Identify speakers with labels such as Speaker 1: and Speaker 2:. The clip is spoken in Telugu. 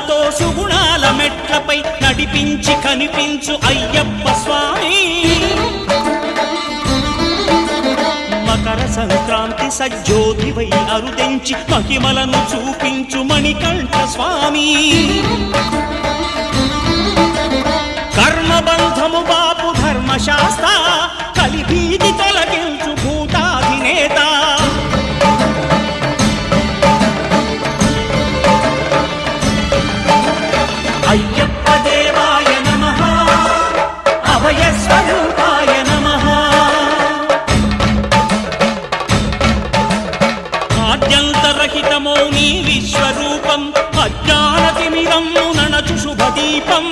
Speaker 1: సుగుణాలతో సుగుణాల మెట్లపై నడిపించి కనిపించు అయ్యప్ప స్వామి మకర సంక్రాంతి సజ్జోతివై అరుదెంచి మహిమలను చూపించు మణికంఠ స్వామి కర్మబంధము బాపు ధర్మశాస్త్ర కలిభీతి తొలగించు భూతాధినేత అయ్యప్ప దేవాయ నమః అభయ స్వరూపాయ నమః ఆద్యంతరహితమో నీ విశ్వరూపం అజ్ఞానతిమిరము ననచు శుభదీపం